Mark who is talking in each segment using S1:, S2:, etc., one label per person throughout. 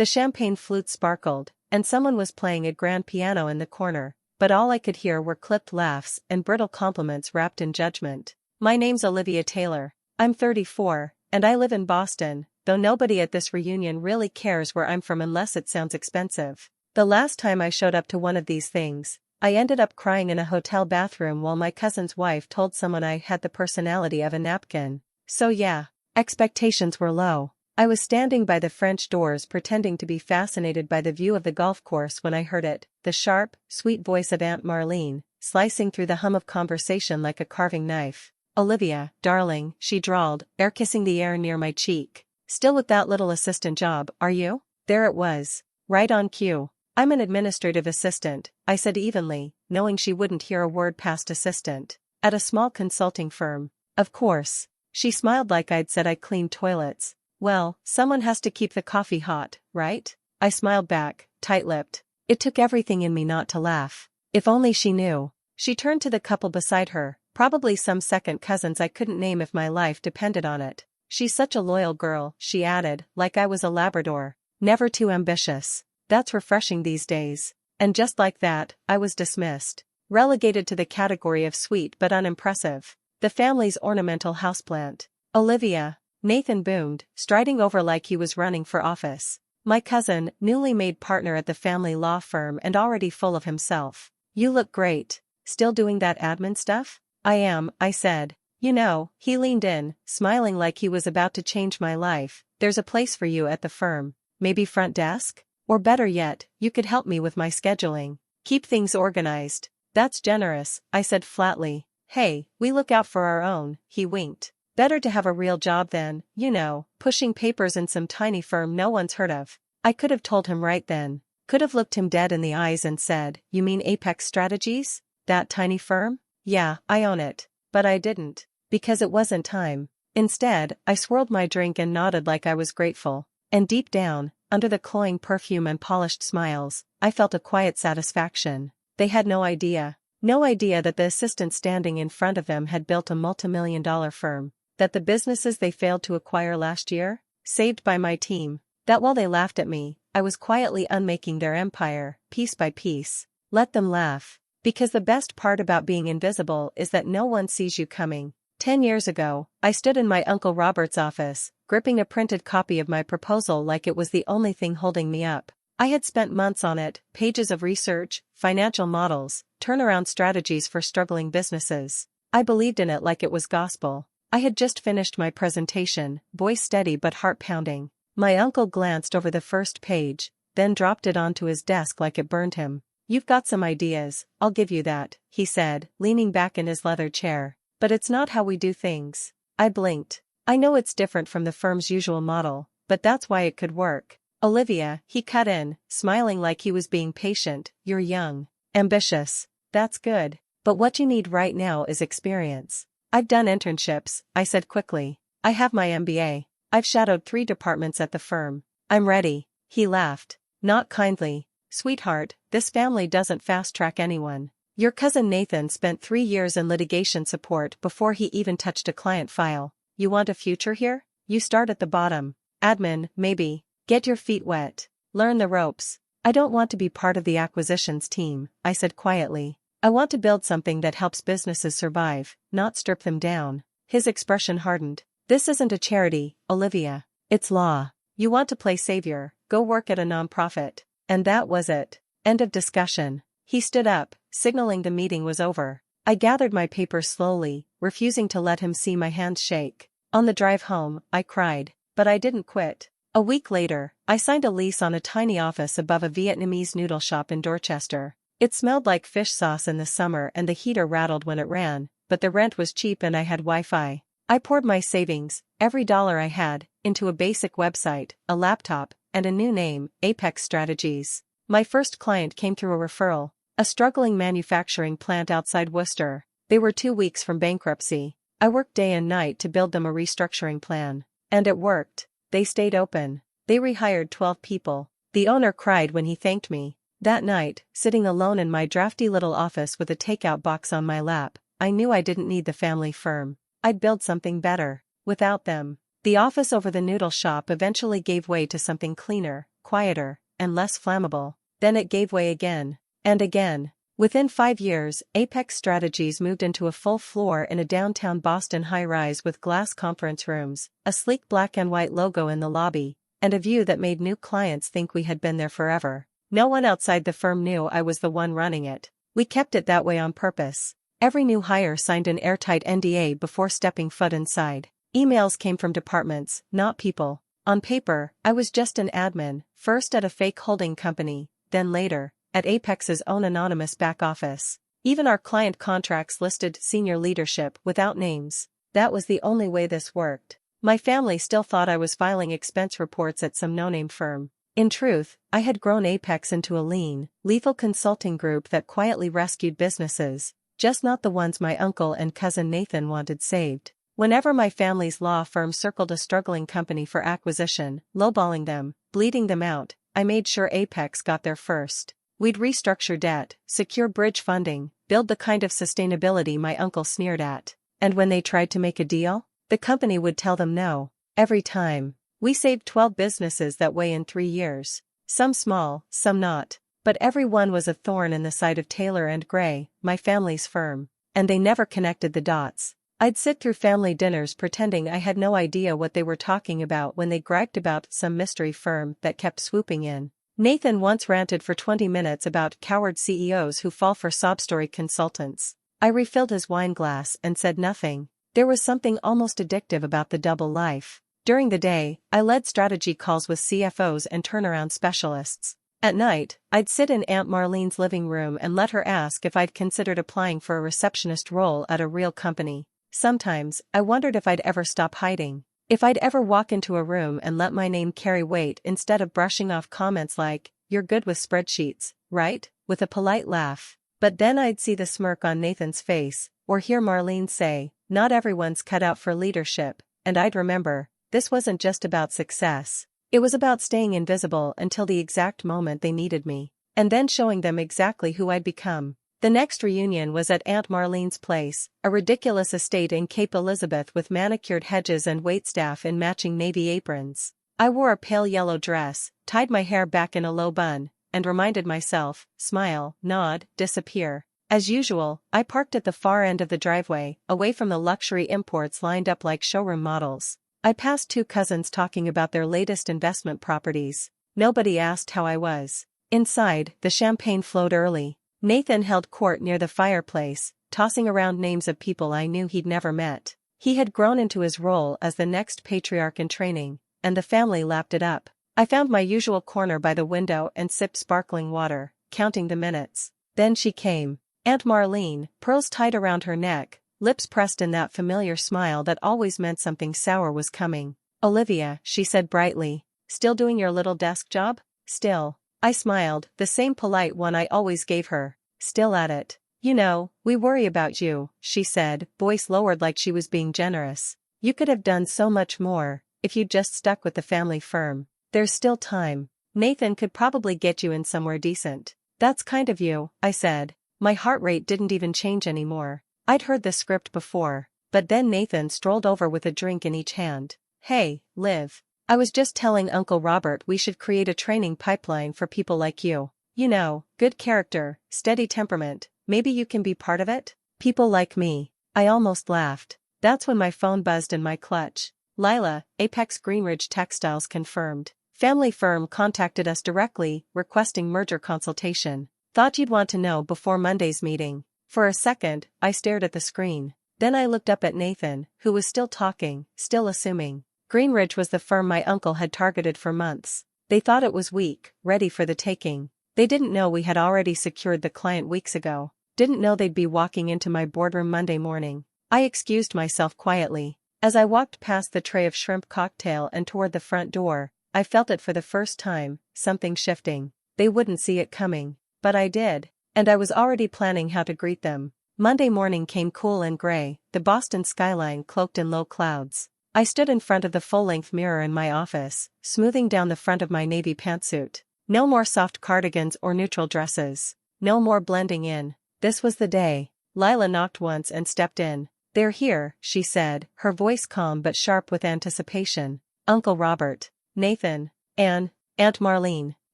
S1: The champagne flute sparkled, and someone was playing a grand piano in the corner, but all I could hear were clipped laughs and brittle compliments wrapped in judgment. My name's Olivia Taylor. I'm 34, and I live in Boston, though nobody at this reunion really cares where I'm from unless it sounds expensive. The last time I showed up to one of these things, I ended up crying in a hotel bathroom while my cousin's wife told someone I had the personality of a napkin. So yeah, expectations were low. I was standing by the French doors pretending to be fascinated by the view of the golf course when I heard it, the sharp, sweet voice of Aunt Marlene, slicing through the hum of conversation like a carving knife. "Olivia, darling," she drawled, air-kissing the air near my cheek. "Still with that little assistant job, are you?" There it was. Right on cue. "I'm an administrative assistant," I said evenly, knowing she wouldn't hear a word past assistant. "At a small consulting firm." "Of course." She smiled like I'd said I cleaned toilets. "Well, someone has to keep the coffee hot, right?" I smiled back, tight-lipped. It took everything in me not to laugh. If only she knew. She turned to the couple beside her, probably some second cousins I couldn't name if my life depended on it. "She's such a loyal girl," she added, like I was a Labrador. "Never too ambitious. That's refreshing these days." And just like that, I was dismissed. Relegated to the category of sweet but unimpressive. The family's ornamental houseplant. "Olivia," Nathan boomed, striding over like he was running for office. My cousin, newly made partner at the family law firm and already full of himself. "You look great. Still doing that admin stuff?" "I am," I said. "You know," he leaned in, smiling like he was about to change my life, "there's a place for you at the firm. Maybe front desk? Or better yet, you could help me with my scheduling. Keep things organized." "That's generous," I said flatly. "Hey, we look out for our own," he winked. "Better to have a real job than, you know, pushing papers in some tiny firm no one's heard of." I could have told him right then. Could have looked him dead in the eyes and said, "You mean Apex Strategies? That tiny firm? Yeah, I own it." But I didn't. Because it wasn't time. Instead, I swirled my drink and nodded like I was grateful. And deep down, under the cloying perfume and polished smiles, I felt a quiet satisfaction. They had no idea. No idea that the assistant standing in front of them had built a multimillion-dollar firm. That the businesses they failed to acquire last year, saved by my team. That while they laughed at me, I was quietly unmaking their empire, piece by piece. Let them laugh. Because the best part about being invisible is that no one sees you coming. 10 years ago, I stood in my Uncle Robert's office, gripping a printed copy of my proposal like it was the only thing holding me up. I had spent months on it, pages of research, financial models, turnaround strategies for struggling businesses. I believed in it like it was gospel. I had just finished my presentation, voice steady but heart pounding. My uncle glanced over the first page, then dropped it onto his desk like it burned him. "You've got some ideas, I'll give you that," he said, leaning back in his leather chair. "But it's not how we do things." I blinked. "I know it's different from the firm's usual model, but that's why it could work." "Olivia," he cut in, smiling like he was being patient, "you're young. Ambitious. That's good. But what you need right now is experience." "I've done internships," I said quickly. "I have my MBA. I've shadowed 3 departments at the firm. I'm ready." He laughed. Not kindly. "Sweetheart, this family doesn't fast-track anyone. Your cousin Nathan spent 3 years in litigation support before he even touched a client file. You want a future here? You start at the bottom. Admin, maybe. Get your feet wet. Learn the ropes." "I don't want to be part of the acquisitions team," I said quietly. "I want to build something that helps businesses survive, not strip them down." His expression hardened. "This isn't a charity, Olivia. It's law. You want to play savior, go work at a nonprofit." And that was it. End of discussion. He stood up, signaling the meeting was over. I gathered my papers slowly, refusing to let him see my hands shake. On the drive home, I cried. But I didn't quit. A week later, I signed a lease on a tiny office above a Vietnamese noodle shop in Dorchester. It smelled like fish sauce in the summer and the heater rattled when it ran, but the rent was cheap and I had Wi-Fi. I poured my savings, every dollar I had, into a basic website, a laptop, and a new name, Apex Strategies. My first client came through a referral, a struggling manufacturing plant outside Worcester. They were 2 weeks from bankruptcy. I worked day and night to build them a restructuring plan. And it worked. They stayed open. They rehired 12 people. The owner cried when he thanked me. That night, sitting alone in my drafty little office with a takeout box on my lap, I knew I didn't need the family firm. I'd build something better. Without them. The office over the noodle shop eventually gave way to something cleaner, quieter, and less flammable. Then it gave way again. And again. Within 5 years, Apex Strategies moved into a full floor in a downtown Boston high-rise with glass conference rooms, a sleek black and white logo in the lobby, and a view that made new clients think we had been there forever. No one outside the firm knew I was the one running it. We kept it that way on purpose. Every new hire signed an airtight NDA before stepping foot inside. Emails came from departments, not people. On paper, I was just an admin, first at a fake holding company, then later, at Apex's own anonymous back office. Even our client contracts listed senior leadership without names. That was the only way this worked. My family still thought I was filing expense reports at some no-name firm. In truth, I had grown Apex into a lean, lethal consulting group that quietly rescued businesses, just not the ones my uncle and cousin Nathan wanted saved. Whenever my family's law firm circled a struggling company for acquisition, lowballing them, bleeding them out, I made sure Apex got there first. We'd restructure debt, secure bridge funding, build the kind of sustainability my uncle sneered at. And when they tried to make a deal, the company would tell them no. Every time. We saved 12 businesses that way in 3 years. Some small, some not. But every one was a thorn in the side of Taylor & Gray, my family's firm. And they never connected the dots. I'd sit through family dinners pretending I had no idea what they were talking about when they griped about some mystery firm that kept swooping in. Nathan once ranted for 20 minutes about coward CEOs who fall for sob-story consultants. I refilled his wine glass and said nothing. There was something almost addictive about the double life. During the day, I led strategy calls with CFOs and turnaround specialists. At night, I'd sit in Aunt Marlene's living room and let her ask if I'd considered applying for a receptionist role at a real company. Sometimes, I wondered if I'd ever stop hiding. If I'd ever walk into a room and let my name carry weight instead of brushing off comments like, "You're good with spreadsheets, right?" with a polite laugh. But then I'd see the smirk on Nathan's face, or hear Marlene say, "Not everyone's cut out for leadership," and I'd remember, this wasn't just about success. It was about staying invisible until the exact moment they needed me, and then showing them exactly who I'd become. The next reunion was at Aunt Marlene's place, a ridiculous estate in Cape Elizabeth with manicured hedges and waitstaff in matching navy aprons. I wore a pale yellow dress, tied my hair back in a low bun, and reminded myself, smile, nod, disappear. As usual, I parked at the far end of the driveway, away from the luxury imports lined up like showroom models. I passed 2 cousins talking about their latest investment properties. Nobody asked how I was. Inside, the champagne flowed early. Nathan held court near the fireplace, tossing around names of people I knew he'd never met. He had grown into his role as the next patriarch in training, and the family lapped it up. I found my usual corner by the window and sipped sparkling water, counting the minutes. Then she came. Aunt Marlene, pearls tied around her neck, lips pressed in that familiar smile that always meant something sour was coming. "Olivia," she said brightly, "still doing your little desk job?" "Still." I smiled, the same polite one I always gave her. "Still at it. You know, we worry about you," she said, voice lowered like she was being generous. "You could have done so much more, if you'd just stuck with the family firm. There's still time. Nathan could probably get you in somewhere decent." "That's kind of you," I said. My heart rate didn't even change anymore. I'd heard the script before, but then Nathan strolled over with a drink in each hand. "Hey, Liv. I was just telling Uncle Robert we should create a training pipeline for people like you. You know, good character, steady temperament, maybe you can be part of it? People like me." I almost laughed. That's when my phone buzzed in my clutch. "Lila, Apex Greenridge Textiles confirmed. Family firm contacted us directly, requesting merger consultation. Thought you'd want to know before Monday's meeting." For a second, I stared at the screen. Then I looked up at Nathan, who was still talking, still assuming. Greenridge was the firm my uncle had targeted for months. They thought it was weak, ready for the taking. They didn't know we had already secured the client weeks ago. Didn't know they'd be walking into my boardroom Monday morning. I excused myself quietly. As I walked past the tray of shrimp cocktail and toward the front door, I felt it for the first time, something shifting. They wouldn't see it coming. But I did. And I was already planning how to greet them. Monday morning came cool and gray, the Boston skyline cloaked in low clouds. I stood in front of the full-length mirror in my office, smoothing down the front of my navy pantsuit. No more soft cardigans or neutral dresses. No more blending in. This was the day. Lila knocked once and stepped in. "They're here," she said, her voice calm but sharp with anticipation. "Uncle Robert, Nathan, Anne, Aunt Marlene.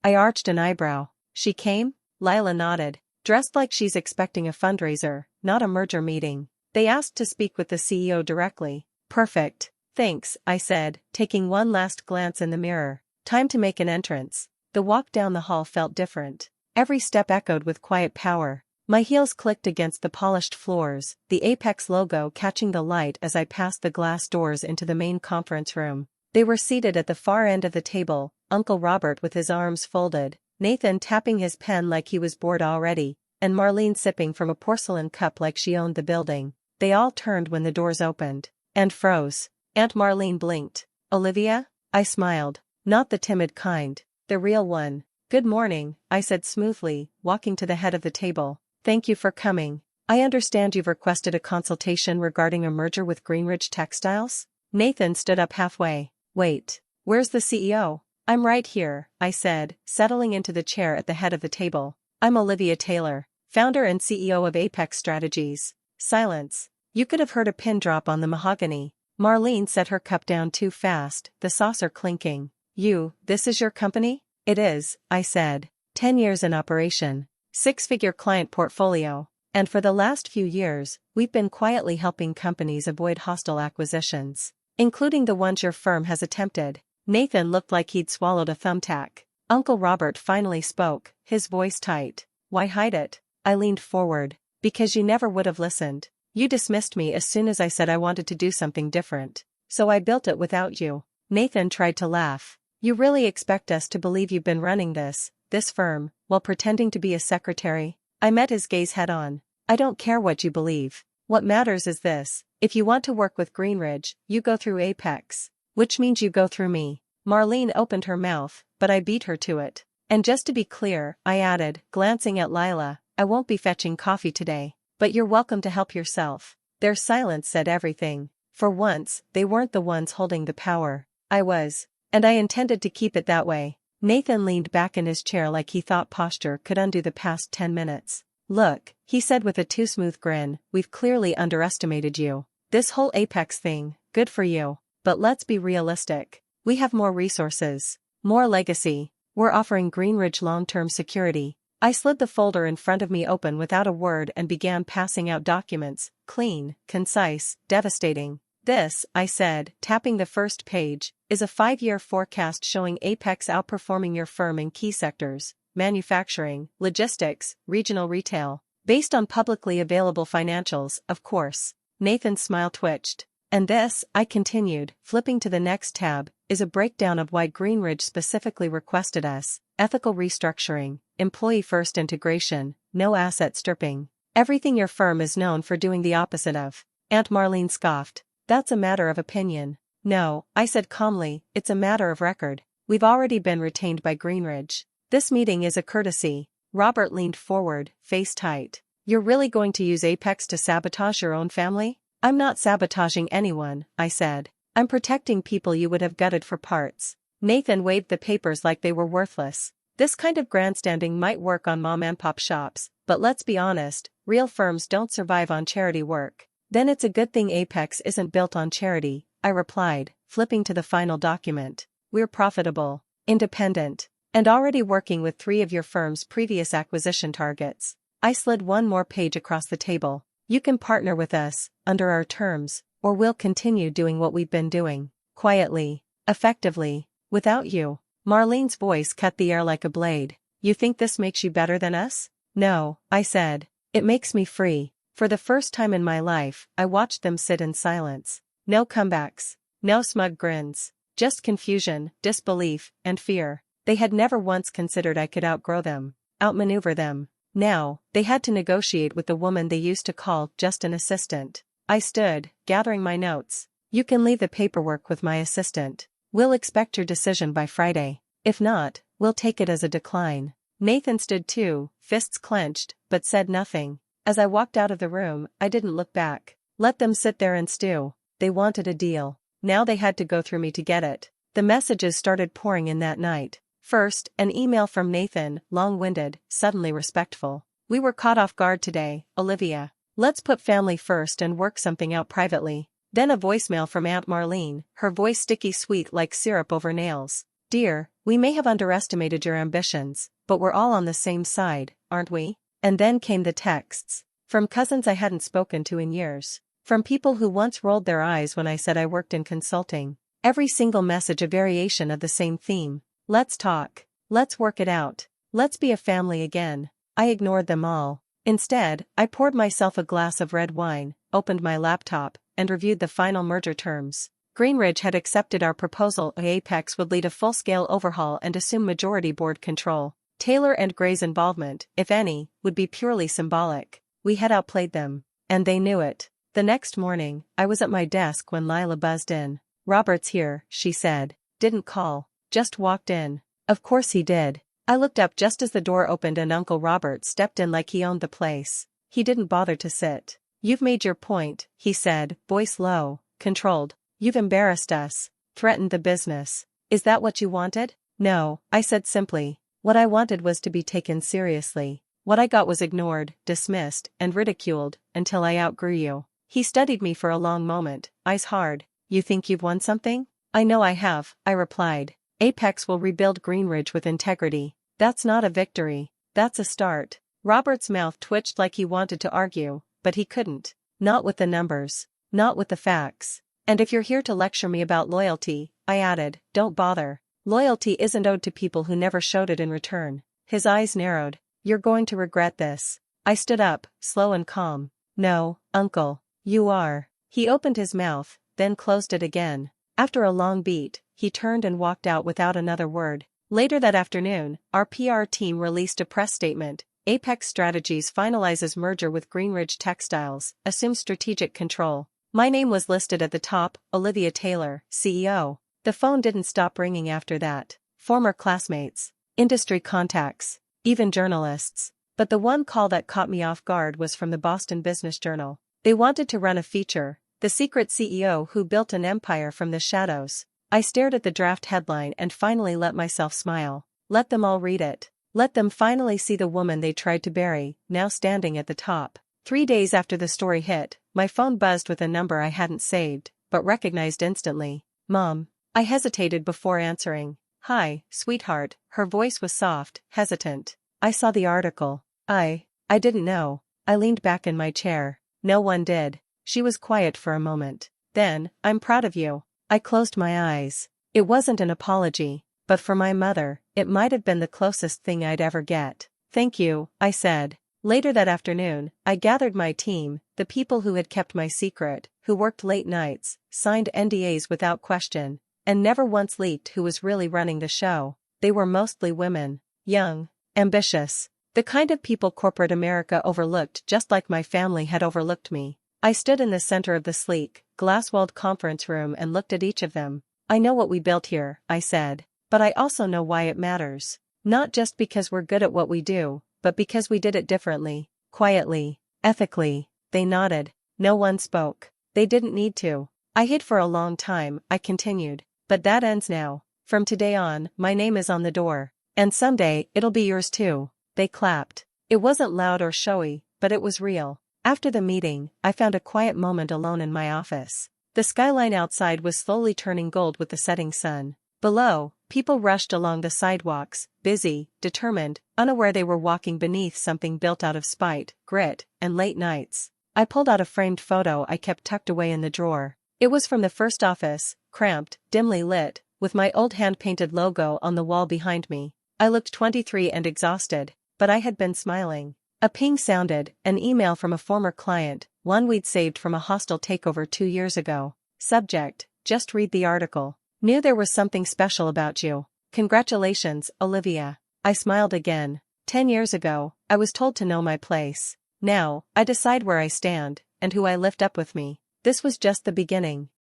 S1: I arched an eyebrow. She came? Lila nodded. Dressed like she's expecting a fundraiser, not a merger meeting. They asked to speak with the CEO directly. Perfect. Thanks, I said, taking one last glance in the mirror. Time to make an entrance. The walk down the hall felt different. Every step echoed with quiet power. My heels clicked against the polished floors, the Apex logo catching the light as I passed the glass doors into the main conference room. They were seated at the far end of the table, Uncle Robert with his arms folded, Nathan tapping his pen like he was bored already, and Marlene sipping from a porcelain cup like she owned the building. They all turned when the doors opened. And froze. Aunt Marlene blinked. Olivia? I smiled. Not the timid kind. The real one. Good morning, I said smoothly, walking to the head of the table. Thank you for coming. I understand you've requested a consultation regarding a merger with Greenridge Textiles? Nathan stood up halfway. Wait. Where's the CEO? I'm right here, I said, settling into the chair at the head of the table. I'm Olivia Taylor, founder and CEO of Apex Strategies. Silence. You could have heard a pin drop on the mahogany. Marlene set her cup down too fast, the saucer clinking. This is your company? It is, I said. 10 years in operation. 6-figure client portfolio. And for the last few years, we've been quietly helping companies avoid hostile acquisitions. Including the ones your firm has attempted. Nathan looked like he'd swallowed a thumbtack. Uncle Robert finally spoke, his voice tight. Why hide it? I leaned forward. Because you never would have listened. You dismissed me as soon as I said I wanted to do something different. So I built it without you. Nathan tried to laugh. You really expect us to believe you've been running this firm, while pretending to be a secretary? I met his gaze head on. I don't care what you believe. What matters is this. If you want to work with Greenridge, you go through Apex. Which means you go through me. Marlene opened her mouth, but I beat her to it. And just to be clear, I added, glancing at Lila, I won't be fetching coffee today. But you're welcome to help yourself. Their silence said everything. For once, they weren't the ones holding the power. I was. And I intended to keep it that way. Nathan leaned back in his chair like he thought posture could undo the past 10 minutes. Look, he said with a too smooth grin, we've clearly underestimated you. This whole Apex thing, good for you. But let's be realistic. We have more resources. More legacy. We're offering Greenridge long-term security. I slid the folder in front of me open without a word and began passing out documents, clean, concise, devastating. This, I said, tapping the first page, is a 5-year forecast showing Apex outperforming your firm in key sectors, manufacturing, logistics, regional retail. Based on publicly available financials, of course. Nathan's smile twitched. And this, I continued, flipping to the next tab, is a breakdown of why Greenridge specifically requested us: ethical restructuring, employee-first integration, no asset stripping. Everything your firm is known for doing the opposite of. Aunt Marlene scoffed. That's a matter of opinion. No, I said calmly, it's a matter of record. We've already been retained by Greenridge. This meeting is a courtesy. Robert leaned forward, face tight. You're really going to use Apex to sabotage your own family? I'm not sabotaging anyone, I said. I'm protecting people you would have gutted for parts. Nathan waved the papers like they were worthless. This kind of grandstanding might work on mom-and-pop shops, but let's be honest, real firms don't survive on charity work. Then it's a good thing Apex isn't built on charity, I replied, flipping to the final document. We're profitable, independent, and already working with 3 of your firm's previous acquisition targets. I slid one more page across the table. You can partner with us, under our terms, or we'll continue doing what we've been doing, quietly, effectively, without you. Marlene's voice cut the air like a blade. You think this makes you better than us? No, I said. It makes me free. For the first time in my life, I watched them sit in silence. No comebacks. No smug grins. Just confusion, disbelief, and fear. They had never once considered I could outgrow them, outmaneuver them. Now, they had to negotiate with the woman they used to call just an assistant. I stood, gathering my notes. You can leave the paperwork with my assistant. We'll expect your decision by Friday. If not, we'll take it as a decline. Nathan stood too, fists clenched, but said nothing. As I walked out of the room, I didn't look back. Let them sit there and stew. They wanted a deal. Now they had to go through me to get it. The messages started pouring in that night. First, an email from Nathan, long-winded, suddenly respectful. We were caught off guard today, Olivia. Let's put family first and work something out privately. Then a voicemail from Aunt Marlene, her voice sticky sweet like syrup over nails. Dear, we may have underestimated your ambitions, but we're all on the same side, aren't we? And then came the texts. From cousins I hadn't spoken to in years. From people who once rolled their eyes when I said I worked in consulting. Every single message a variation of the same theme. Let's talk. Let's work it out. Let's be a family again. I ignored them all. Instead, I poured myself a glass of red wine, opened my laptop, and reviewed the final merger terms. Greenridge had accepted our proposal. Apex would lead a full-scale overhaul and assume majority board control. Taylor and Gray's involvement, if any, would be purely symbolic. We had outplayed them. And they knew it. The next morning, I was at my desk when Lila buzzed in. "Robert's here," she said. "Didn't call. Just walked in." Of course he did. I looked up just as the door opened and Uncle Robert stepped in like he owned the place. He didn't bother to sit. "You've made your point," he said, voice low, controlled. "You've embarrassed us. Threatened the business. Is that what you wanted?" "No," I said simply. "What I wanted was to be taken seriously. What I got was ignored, dismissed, and ridiculed, until I outgrew you." He studied me for a long moment, eyes hard. "You think you've won something?" "I know I have," I replied. "Apex will rebuild Greenridge with integrity." "That's not a victory. That's a start." Robert's mouth twitched like he wanted to argue, but he couldn't. "Not with the numbers. Not with the facts. And if you're here to lecture me about loyalty," I added, "don't bother. Loyalty isn't owed to people who never showed it in return." His eyes narrowed. "You're going to regret this." I stood up, slow and calm. "No, Uncle. You are." He opened his mouth, then closed it again. After a long beat, he turned and walked out without another word. Later that afternoon, our PR team released a press statement. Apex Strategies finalizes merger with Greenridge Textiles, assumes strategic control. My name was listed at the top, Olivia Taylor, CEO. The phone didn't stop ringing after that. Former classmates, industry contacts, even journalists. But the one call that caught me off guard was from the Boston Business Journal. They wanted to run a feature, "The Secret CEO Who Built an Empire from the Shadows." I stared at the draft headline and finally let myself smile. Let them all read it. Let them finally see the woman they tried to bury, now standing at the top. 3 days after the story hit, my phone buzzed with a number I hadn't saved, but recognized instantly. "Mom." I hesitated before answering. "Hi, sweetheart." Her voice was soft, hesitant. "I saw the article. I didn't know." I leaned back in my chair. No one did. She was quiet for a moment. Then, "I'm proud of you." I closed my eyes. It wasn't an apology, but for my mother, it might have been the closest thing I'd ever get. "Thank you," I said. Later that afternoon, I gathered my team, the people who had kept my secret, who worked late nights, signed NDAs without question, and never once leaked who was really running the show. They were mostly women. Young. Ambitious. The kind of people corporate America overlooked just like my family had overlooked me. I stood in the center of the sleek, glass-walled conference room and looked at each of them. "I know what we built here," I said. "But I also know why it matters. Not just because we're good at what we do, but because we did it differently, quietly, ethically." They nodded. No one spoke. They didn't need to. "I hid for a long time," I continued. "But that ends now. From today on, my name is on the door. And someday, it'll be yours too." They clapped. It wasn't loud or showy, but it was real. After the meeting, I found a quiet moment alone in my office. The skyline outside was slowly turning gold with the setting sun. Below, people rushed along the sidewalks, busy, determined, unaware they were walking beneath something built out of spite, grit, and late nights. I pulled out a framed photo I kept tucked away in the drawer. It was from the first office, cramped, dimly lit, with my old hand-painted logo on the wall behind me. I looked 23 and exhausted, but I had been smiling. A ping sounded, an email from a former client, one we'd saved from a hostile takeover 2 years ago. Subject: "Just read the article. Knew there was something special about you. Congratulations, Olivia." I smiled again. 10 years ago, I was told to know my place. Now, I decide where I stand, and who I lift up with me. This was just the beginning.